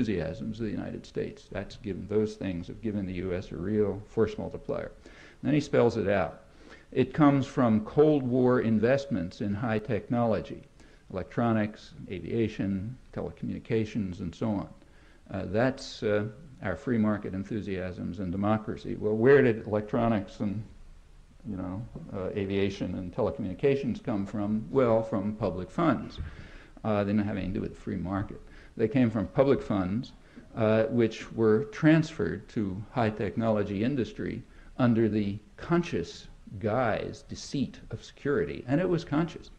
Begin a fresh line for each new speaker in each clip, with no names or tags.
enthusiasms of the United States. Those things have given the U.S. a real force multiplier. Then he spells it out. It comes from Cold War investments in high technology, electronics, aviation, telecommunications, and so on. That's our free market enthusiasms and democracy. Well, where did electronics and aviation and telecommunications come from? Well, from public funds. They didn't have anything to do with the free market. They came from public funds, which were transferred to high technology industry under the conscious guise, deceit of security, and it was conscious.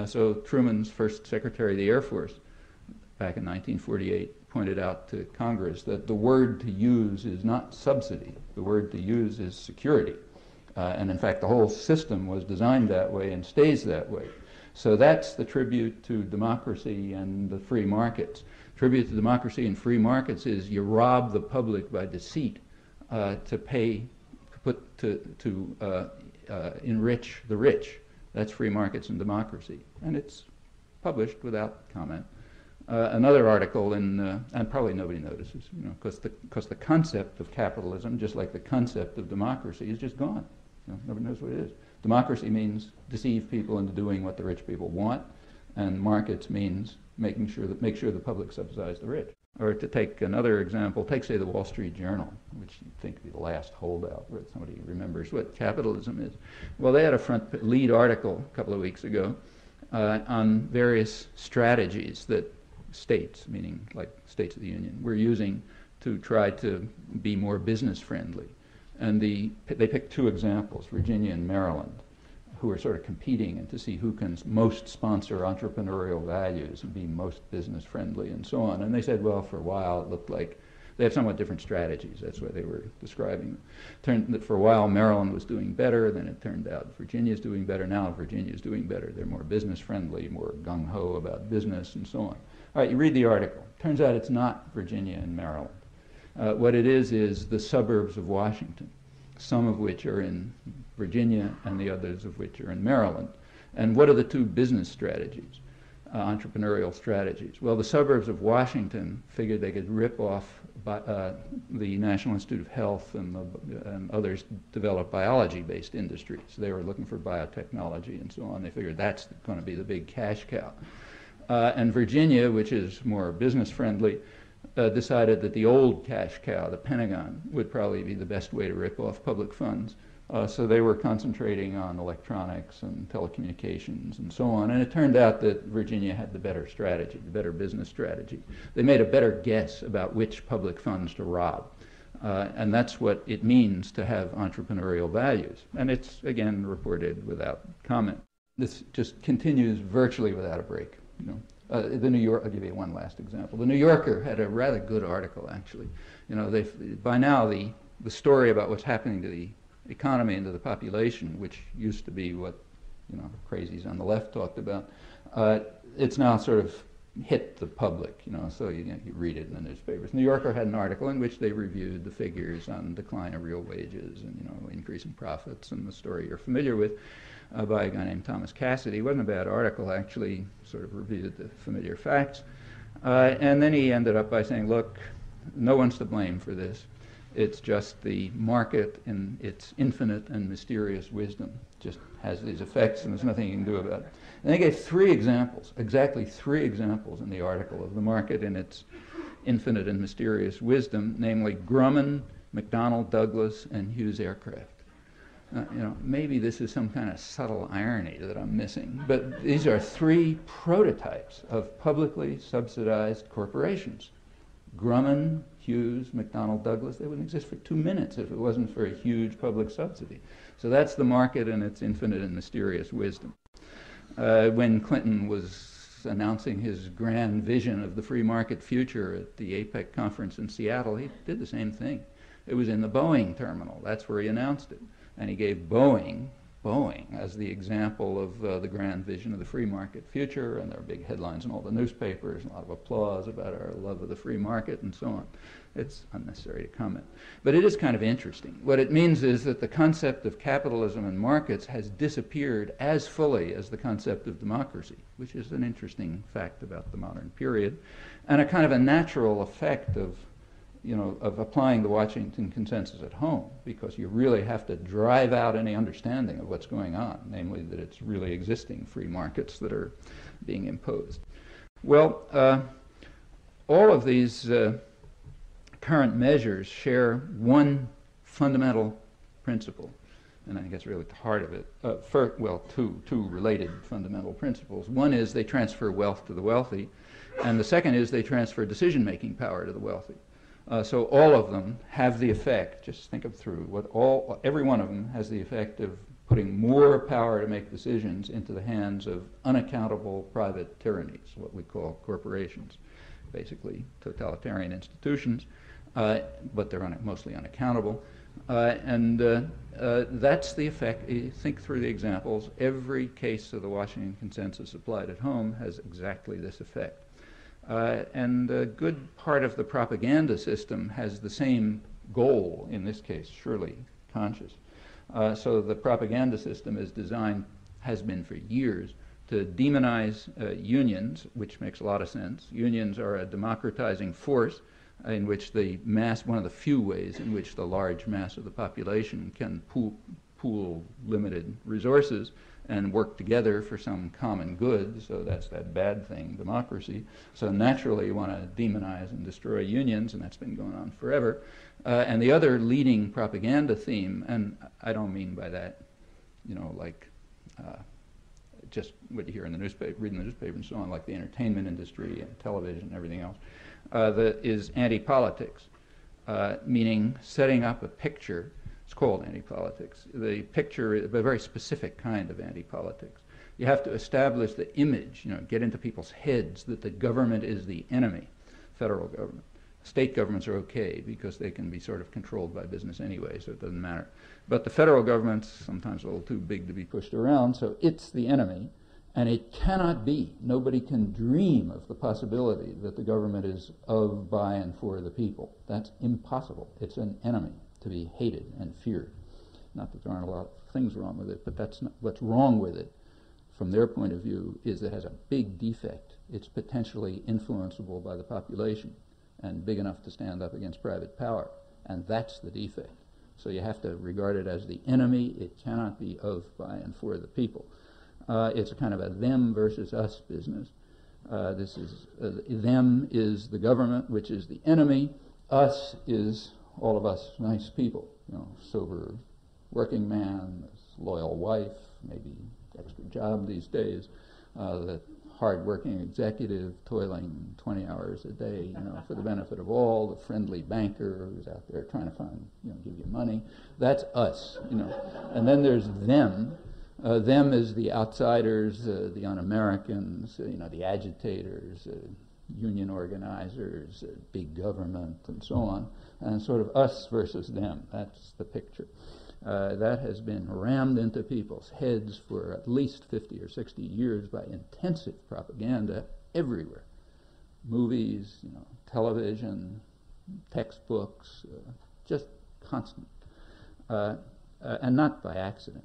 So Truman's first Secretary of the Air Force, back in 1948, pointed out to Congress that the word to use is not subsidy. The word to use is security. And in fact, the whole system was designed that way and stays that way. So that's the tribute to democracy and the free markets. Tribute to democracy and free markets is you rob the public by deceit to enrich the rich. That's free markets and democracy. And it's published without comment. Another article and probably nobody notices, because the concept of capitalism, just like the concept of democracy, is just gone. Nobody knows what it is. Democracy means deceive people into doing what the rich people want, and markets means make sure the public subsidize the rich. Or to take another example, take say the Wall Street Journal, which you'd think would be the last holdout where somebody remembers what capitalism is. Well, they had a front lead article a couple of weeks ago on various strategies that states, meaning like states of the Union, were using to try to be more business friendly. And they picked two examples, Virginia and Maryland, who are sort of competing and to see who can most sponsor entrepreneurial values and be most business friendly and so on. And they said, well, for a while it looked like they have somewhat different strategies. That's why they were describing them. For a while Maryland was doing better, then it turned out Virginia's doing better. Now Virginia's doing better. They're more business friendly, more gung-ho about business and so on. All right, you read the article. Turns out it's not Virginia and Maryland. What it is the suburbs of Washington, some of which are in Virginia and the others of which are in Maryland. And what are the two business strategies, entrepreneurial strategies? Well, the suburbs of Washington figured they could rip off the National Institute of Health and others develop biology-based industries. They were looking for biotechnology and so on. They figured that's going to be the big cash cow. And Virginia, which is more business-friendly, decided that the old cash cow, the Pentagon, would probably be the best way to rip off public funds. So they were concentrating on electronics and telecommunications and so on. And it turned out that Virginia had the better strategy, the better business strategy. They made a better guess about which public funds to rob. And that's what it means to have entrepreneurial values. And it's, again, reported without comment. This just continues virtually without a break. The New York, I'll give you one last example. The New Yorker had a rather good article, actually. By now the story about what's happening to the economy and to the population, which used to be what crazies on the left talked about, it's now sort of hit the public. So you read it in the newspapers. New Yorker had an article in which they reviewed the figures on decline of real wages and increasing profits, and the story you're familiar with. By a guy named Thomas Cassidy. It wasn't a bad article, actually, sort of reviewed the familiar facts. And then he ended up by saying, look, no one's to blame for this. It's just the market in its infinite and mysterious wisdom just has these effects, and there's nothing you can do about it. And they gave three examples, exactly three examples in the article of the market in its infinite and mysterious wisdom, namely Grumman, McDonnell Douglas, and Hughes Aircraft. Maybe this is some kind of subtle irony that I'm missing, but these are three prototypes of publicly subsidized corporations. Grumman, Hughes, McDonnell Douglas, they wouldn't exist for 2 minutes if it wasn't for a huge public subsidy. So that's the market and its infinite and mysterious wisdom. When Clinton was announcing his grand vision of the free market future at the APEC conference in Seattle, he did the same thing. It was in the Boeing terminal. That's where he announced it. And he gave Boeing Boeing as the example of the grand vision of the free market future, and there are big headlines in all the newspapers, a lot of applause about our love of the free market and so on. It's unnecessary to comment. But it is kind of interesting. What it means is that the concept of capitalism and markets has disappeared as fully as the concept of democracy, which is an interesting fact about the modern period, and a kind of a natural effect of applying the Washington Consensus at home, because you really have to drive out any understanding of what's going on, namely that it's really existing free markets that are being imposed. Well, all of these current measures share one fundamental principle, and I think that's really the heart of it. Two related fundamental principles. One is they transfer wealth to the wealthy, and the second is they transfer decision-making power to the wealthy. So all of them have the effect, just think of through, every one of them has the effect of putting more power to make decisions into the hands of unaccountable private tyrannies, what we call corporations, basically totalitarian institutions, but they're mostly unaccountable. And that's the effect. You think through the examples. Every case of the Washington Consensus applied at home has exactly this effect. And a good part of the propaganda system has the same goal, in this case, surely conscious. So the propaganda system is designed, has been for years, to demonize unions, which makes a lot of sense. Unions are a democratizing force in which the mass, one of the few ways in which the large mass of the population can pool limited resources and work together for some common good. So that's that bad thing, democracy. So naturally you want to demonize and destroy unions, and that's been going on forever. And the other leading propaganda theme, and I don't mean by that, just what you hear in the newspaper, reading the newspaper and so on, like the entertainment industry and television and everything else, is anti-politics, meaning setting up a picture. It's called anti-politics. The picture is a very specific kind of anti-politics. You have to establish the image, get into people's heads that the government is the enemy, federal government. State governments are okay because they can be sort of controlled by business anyway, so it doesn't matter. But the federal government's sometimes a little too big to be pushed around, so it's the enemy, and it cannot be. Nobody can dream of the possibility that the government is of, by, and for the people. That's impossible. It's an enemy to be hated and feared. Not that there aren't a lot of things wrong with it, but that's not, what's wrong with it, from their point of view, is it has a big defect. It's potentially influenceable by the population and big enough to stand up against private power, and that's the defect. So you have to regard it as the enemy. It cannot be of, by, and for the people. It's a kind of a them versus us business. This is them is the government, which is the enemy. Us is all of us nice people, sober working man, loyal wife, maybe extra job these days, the hard-working executive toiling 20 hours a day, for the benefit of all, the friendly banker who's out there trying to find, give you money. That's us, And then there's them. Them is the outsiders, the un-Americans, the agitators, union organizers, big government, and so on, and sort of us versus them. That's the picture. That has been rammed into people's heads for at least 50 or 60 years by intensive propaganda everywhere. Movies, television, textbooks, just constant. And not by accident.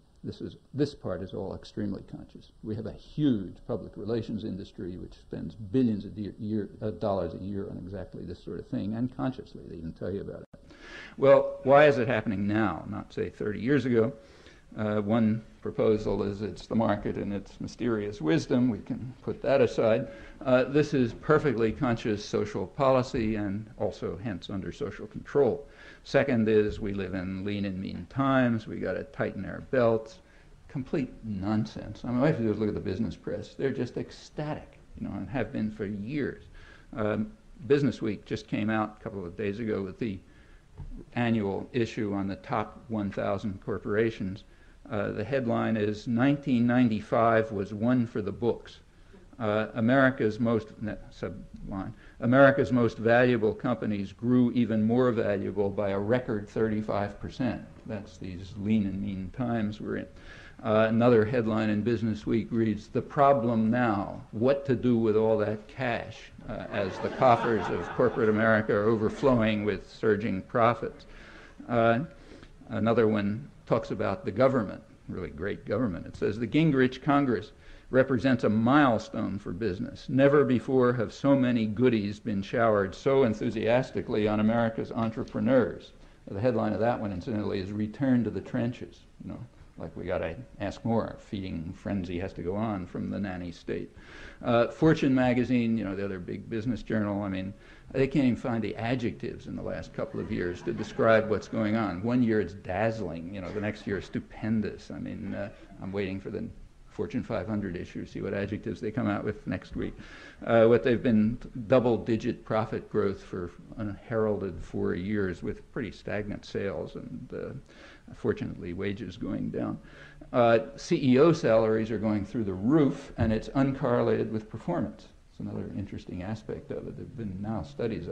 This part is all extremely conscious. We have a huge public relations industry which spends billions of dollars a year on exactly this sort of thing, and consciously they even tell you about it. Well, why is it happening now, not say 30 years ago? One proposal is it's the market and its mysterious wisdom. We can put that aside. This is perfectly conscious social policy and also hence under social control. Second is we live in lean and mean times. We got to tighten our belts. Complete nonsense. I mean, all you have to do is look at the business press. They're just ecstatic, and have been for years. Business Week just came out a couple of days ago with the annual issue on the top 1,000 corporations. The headline is 1995 was one for the books. America's most valuable companies grew even more valuable by a record 35%. That's these lean and mean times we're in. Another headline in Business Week reads, "The problem now, what to do with all that cash," as the coffers of corporate America are overflowing with surging profits. Another one talks about the government, really great government. It says, "The Gingrich Congress represents a milestone for business. Never before have so many goodies been showered so enthusiastically on America's entrepreneurs." The headline of that one, incidentally, is "Return to the Trenches." You know, like we got to ask more. Feeding frenzy has to go on from the nanny state. Fortune magazine, you know, the other big business journal, I mean, they can't even find the adjectives in the last couple of years to describe what's going on. One year it's dazzling, you know, the next year stupendous. I mean, I'm waiting for the Fortune 500 issue, see what adjectives they come out with next week. What they've been double-digit profit growth for unheralded 4 years with pretty stagnant sales and fortunately wages going down. CEO salaries are going through the roof, and it's uncorrelated with performance. It's another interesting aspect of it. There have been now studies